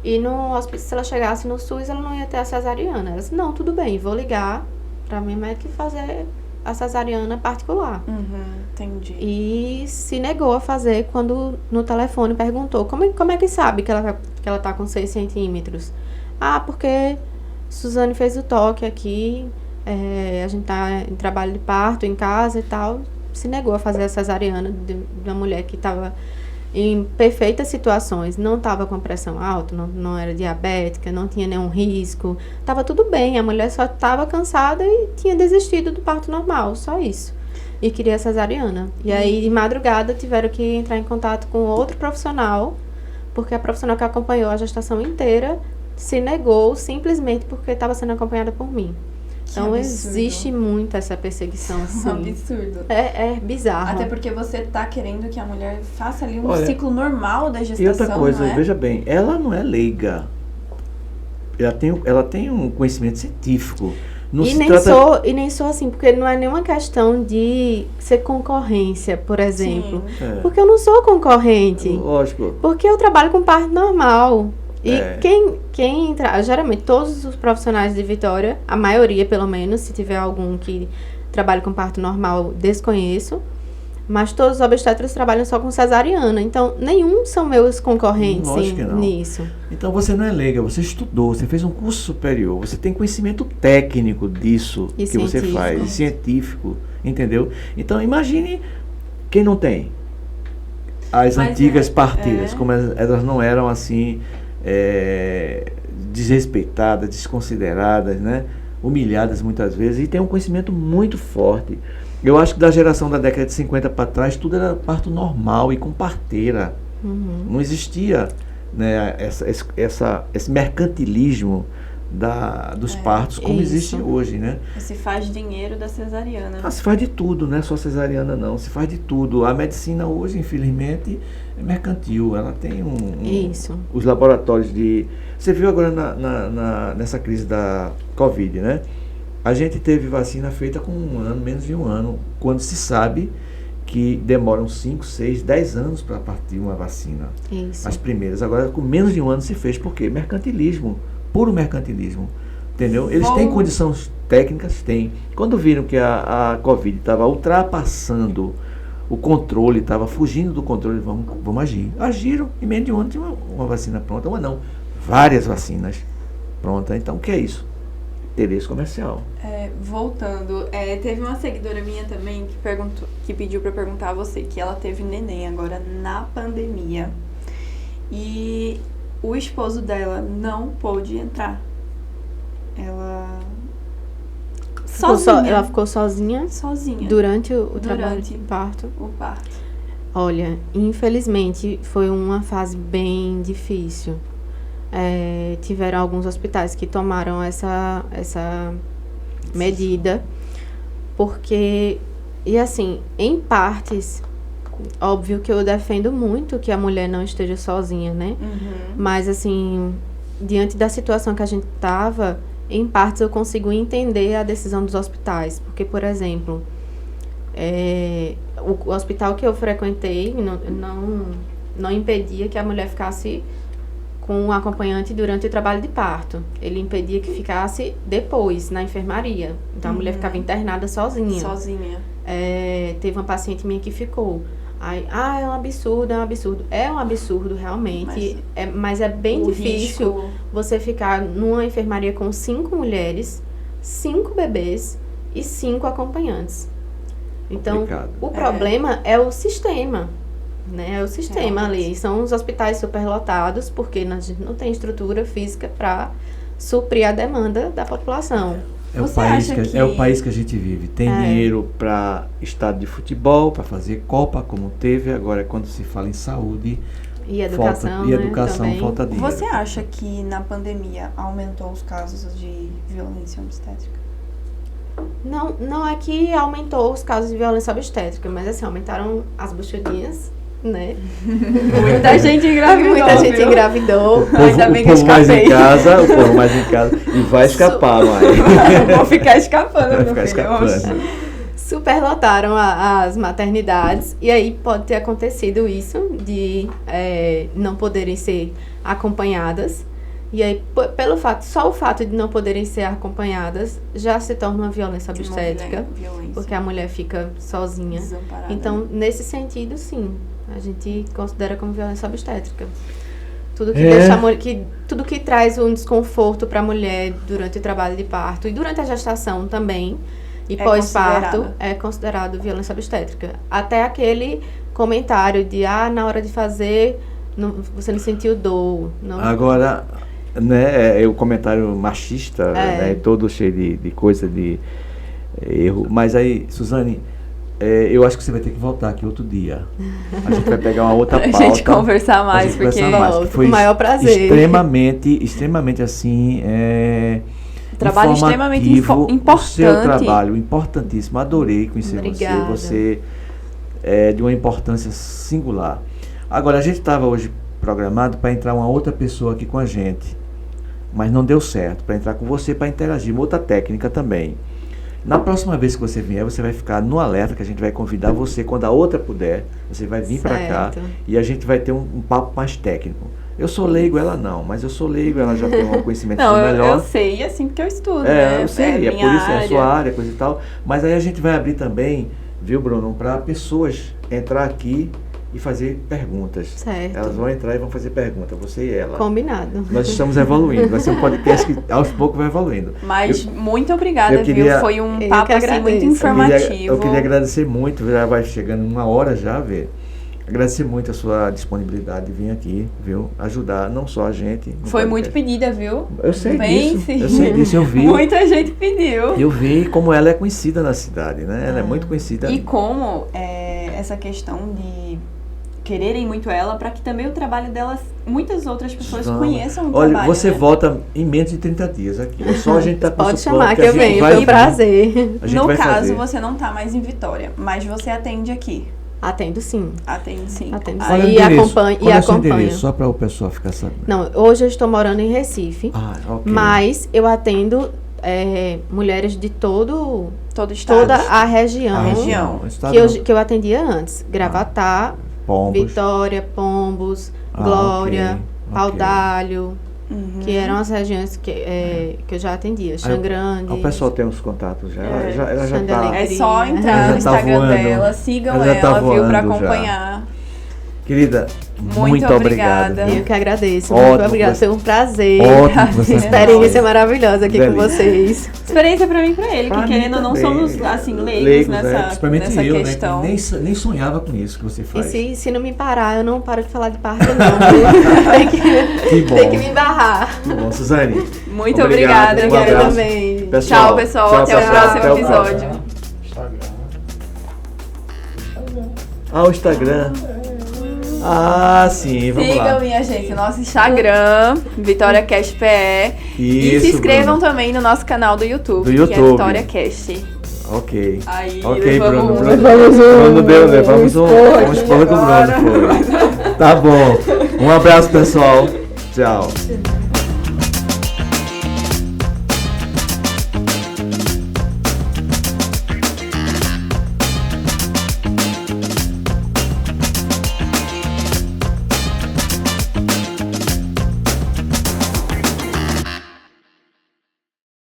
E no hospital, se ela chegasse no SUS, ela não ia ter a cesariana. Ela disse, não, tudo bem, vou ligar pra minha médica e fazer a cesariana particular. Entendi. E se negou a fazer quando no telefone perguntou, como é que sabe que ela tá com 6 centímetros? Porque Suzane fez o toque aqui, a gente tá em trabalho de parto, em casa e tal. Se negou a fazer a cesariana de uma mulher que estava em perfeitas situações, não estava com pressão alta, não era diabética, não tinha nenhum risco, estava tudo bem, a mulher só estava cansada e tinha desistido do parto normal, só isso. E queria a cesariana. E aí, de madrugada, tiveram que entrar em contato com outro profissional, porque a profissional que acompanhou a gestação inteira se negou simplesmente porque estava sendo acompanhada por mim. Então, existe muito essa perseguição, sim. Um absurdo. É bizarro. Até porque você tá querendo que a mulher faça ali um ciclo normal da gestação, e outra coisa, não é? veja bem, ela não é leiga. Ela tem um conhecimento científico. Não se trata... E nem sou assim, porque não é nenhuma questão de ser concorrência, por exemplo. Porque eu não sou concorrente. Lógico. Porque eu trabalho com parto normal. E quem entra, geralmente todos os profissionais de Vitória, a maioria pelo menos, se tiver algum que trabalha com parto normal, desconheço, mas todos os obstetras trabalham só com cesariana, então nenhum são meus concorrentes nisso. Então você não é leiga, você estudou, você fez um curso superior, você tem conhecimento técnico disso que você faz, científico, entendeu? Então imagine quem não tem. As antigas parteiras, como elas não eram assim... desrespeitadas, desconsideradas, né? Humilhadas muitas vezes, e tem um conhecimento muito forte. Eu acho que da geração da década de 50 para trás, tudo era parto normal e com parteira. Não existia, né, esse mercantilismo dos partos como existe hoje, né? Se faz dinheiro da cesariana. Se faz de tudo, não é só cesariana não, se faz de tudo. A medicina hoje, infelizmente, é mercantil, ela tem os laboratórios de... Você viu agora nessa crise da Covid, né? A gente teve vacina feita com menos de um ano, quando se sabe que demoram 5, 6, 10 anos para partir uma vacina. As primeiras. Agora, com menos de um ano se fez, por quê? Mercantilismo. Puro mercantilismo, entendeu? Eles têm condição técnicas? Tem. Quando viram que a Covid estava ultrapassando o controle, estava fugindo do controle, vamos agir. Agiram, e meio de ontem tinha uma vacina pronta, uma não, várias vacinas prontas. Então, o que é isso? Interesse comercial. Voltando, teve uma seguidora minha também que pediu pra perguntar a você, que ela teve neném agora na pandemia. E o esposo dela não pôde entrar. Ela Ela ficou sozinha durante o trabalho de parto. O parto. Olha, infelizmente foi uma fase bem difícil. Tiveram alguns hospitais que tomaram essa medida, porque, e assim, em partes, óbvio que eu defendo muito que a mulher não esteja sozinha, né? Uhum. Mas, assim, diante da situação que a gente estava, em partes eu consigo entender a decisão dos hospitais, porque, por exemplo, o hospital que eu frequentei não impedia que a mulher ficasse com um acompanhante durante o trabalho de parto. Ele impedia que ficasse depois, na enfermaria. Então, a mulher ficava internada sozinha. Teve uma paciente minha que ficou. É um absurdo, é um absurdo. É um absurdo, realmente. Mas é bem difícil você ficar numa enfermaria com 5 mulheres, 5 bebês e 5 acompanhantes. Então, o problema é o sistema. Né? É o sistema ali. São os hospitais superlotados, porque a gente não tem estrutura física para suprir a demanda da população. É o país que a gente vive. Tem dinheiro para estádio de futebol, para fazer Copa, como teve. Agora, quando se fala em saúde e educação, falta dinheiro. Você acha que na pandemia aumentou os casos de violência obstétrica? Não é que aumentou os casos de violência obstétrica, mas assim, aumentaram as buchudinhas, né? Muita gente engravidou. O povo mais em casa, e vai escapar, mãe. Vou ficar escapando, vai ficar escapando. Superlotaram as maternidades, e aí pode ter acontecido isso, de não poderem ser acompanhadas. E aí, só o fato de não poderem ser acompanhadas já se torna uma violência obstétrica, porque a mulher fica sozinha. Desamparada. Então, nesse sentido, sim, a gente considera como violência obstétrica. Tudo que tudo que traz um desconforto para a mulher durante o trabalho de parto e durante a gestação também, e pós-parto, é considerado violência obstétrica. Até aquele comentário de, na hora de fazer, você não sentiu dor. Não... Agora, né, o comentário machista, né, todo cheio de coisa, de erro. Mas aí, Suzane, eu acho que você vai ter que voltar aqui outro dia. A gente vai pegar uma outra pauta. A gente conversar mais, foi com o maior prazer. Extremamente assim, trabalho extremamente importante. O seu trabalho, importantíssimo. Adorei conhecer Obrigada. você. Você de uma importância singular. Agora, a gente estava hoje programado para entrar uma outra pessoa aqui com a gente, mas não deu certo, para entrar com você, para interagir, uma outra técnica também. Na próxima vez que você vier, você vai ficar no alerta, que a gente vai convidar você, quando a outra puder, você vai vir para cá e a gente vai ter um papo mais técnico. Eu sou leigo, ela não, mas eu sou leigo, ela já tem um conhecimento melhor. Eu sei, assim, porque eu estudo, né? Eu sei, por isso é a sua área, coisa e tal. Mas aí a gente vai abrir também, viu, Bruno, para pessoas entrar aqui e fazer perguntas. Certo. Elas vão entrar e vão fazer perguntas, você e ela. Combinado. Nós estamos evoluindo, vai ser um podcast que aos poucos vai evoluindo. Mas muito obrigada, viu? Foi um papo assim, muito informativo. Eu queria agradecer muito, já vai chegando 1 hora já, Vê. Agradecer muito a sua disponibilidade de vir aqui, viu? Ajudar não só a gente. Foi muito pedida, viu? Eu sei disso, eu vi. Muita gente pediu. Eu vi como ela é conhecida na cidade, né? Ela é muito conhecida. E como essa questão de quererem muito ela, para que também o trabalho delas, muitas outras pessoas conheçam o trabalho. Olha, você volta em menos de 30 dias aqui. É só a gente pode chamar que eu venho, foi um prazer. No caso, você não tá mais em Vitória, mas você atende aqui. Atendo sim. Atendo sim. E acompanho. Só para o pessoal ficar sabendo. Não, hoje eu estou morando em Recife, okay. Mas eu atendo mulheres de todo estado. Toda a região, que eu atendia antes. Gravatá, Pombos. Vitória, Pombos, Glória, Paudalho, que eram as regiões que eu já atendia. Xangrande. O pessoal tem os contatos já. Ela já Xandela tá. É só Ela entrar no já tá Instagram voando. dela, sigam Ela já tá ela, viu, pra voando já. acompanhar. Querida, muito obrigada. obrigado. Eu que agradeço. Ótimo, Muito obrigada. você- Foi um prazer. Ótimo que você Experiência maravilhosa aqui com Delícia. vocês. Experiência pra mim e pra ele, Pra que mim querendo ou não também. somos, assim, leigos nessa Principalmente nessa eu, questão. né? Que nem sonhava com isso que você E faz. se não me parar, eu não paro de falar de parto, não. tem, Que bom. tem que me barrar. Que bom, Suzane. Muito Obrigado, obrigada, um Quero abraço. também. Pessoal, Tchau, pessoal. Até o pessoal. próximo Até o episódio. Ah, o Instagram. Ah, sim, vamos Sigam, lá. minha gente, nosso Instagram, VitóriaCastPE. E se Isso, inscrevam Bruno. também no nosso canal do YouTube, Do que é YouTube. VitóriaCast. Ok. Aí, Ok, levamos Bruno. um- Bruno deu, levamos um esporte esporro do agora. Bruno. Foi. Tá bom. Um abraço, pessoal. Tchau.